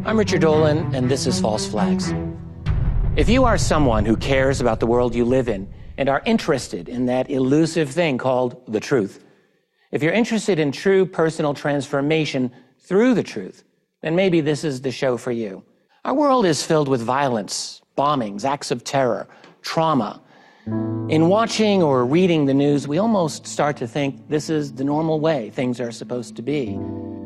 I'm Richard Dolan, and this is False Flags. If you are someone who cares about the world you live in and are interested in that elusive thing called the truth, if you're interested in true personal transformation through the truth, then maybe this is the show for you. Our world is filled with violence, bombings, acts of terror, trauma. In watching or reading the news, we almost start to think this is the normal way things are supposed to be.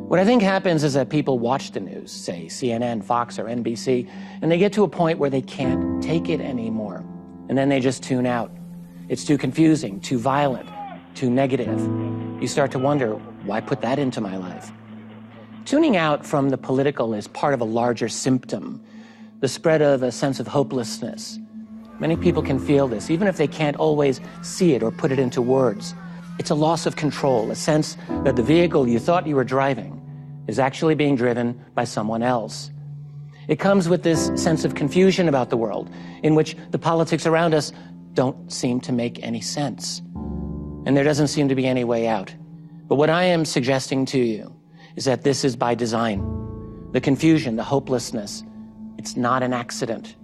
What I think happens is that people watch the news, say CNN, Fox, or NBC, and they get to a point where they can't take it anymore. And then they just tune out. It's too confusing, too violent, too negative. You start to wonder, why put that into my life? Tuning out from the political is part of a larger symptom, the spread of a sense of hopelessness. Many people can feel this, even if they can't always see it or put it into words. It's a loss of control, a sense that the vehicle you thought you were driving is actually being driven by someone else. It comes with this sense of confusion about the world, in which the politics around us don't seem to make any sense. And there doesn't seem to be any way out. But what I am suggesting to you is that this is by design. The confusion, the hopelessness, it's not an accident.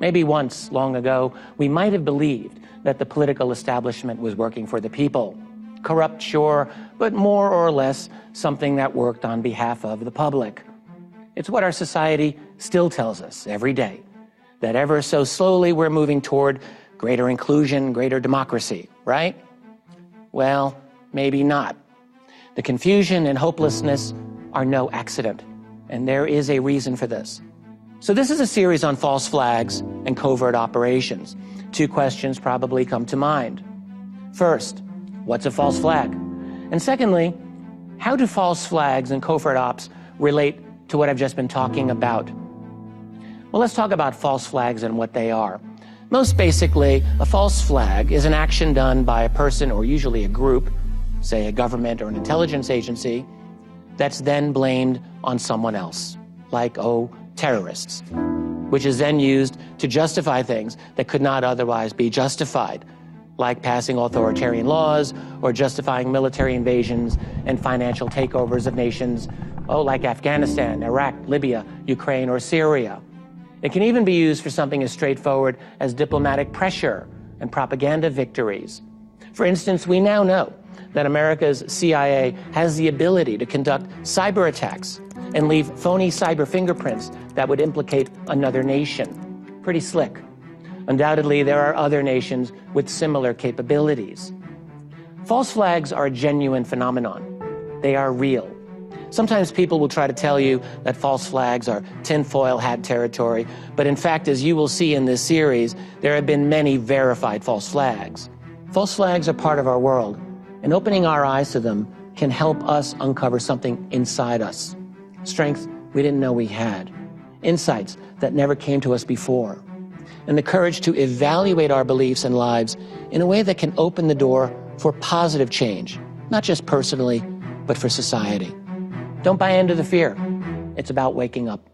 Maybe once, long ago, we might have believed that the political establishment was working for the people. Corrupt, sure, but more or less something that worked on behalf of the public. It's what our society still tells us every day, that ever so slowly we're moving toward greater inclusion, greater democracy, right? Well, maybe not. The confusion and hopelessness are no accident, and there is a reason for this. So this is a series on false flags and covert operations. Two questions probably come to mind. First, what's a false flag? And secondly, how do false flags and covert ops relate to what I've just been talking about? Well, let's talk about false flags and what they are. Most basically, a false flag is an action done by a person or usually a group, say a government or an intelligence agency, that's then blamed on someone else, like, terrorists, which is then used to justify things that could not otherwise be justified, like passing authoritarian laws or justifying military invasions and financial takeovers of nations, like Afghanistan, Iraq, Libya, Ukraine, or Syria. It can even be used for something as straightforward as diplomatic pressure and propaganda victories. For instance, we now know that America's CIA has the ability to conduct cyber attacks and leave phony cyber fingerprints that would implicate another nation. Pretty slick. Undoubtedly, there are other nations with similar capabilities. False flags are a genuine phenomenon. They are real. Sometimes people will try to tell you that false flags are tinfoil hat territory, but in fact, as you will see in this series, there have been many verified false flags. False flags are part of our world, and opening our eyes to them can help us uncover something inside us. Strength we didn't know we had. Insights that never came to us before. And the courage to evaluate our beliefs and lives in a way that can open the door for positive change, not just personally, but for society. Don't buy into the fear. It's about waking up.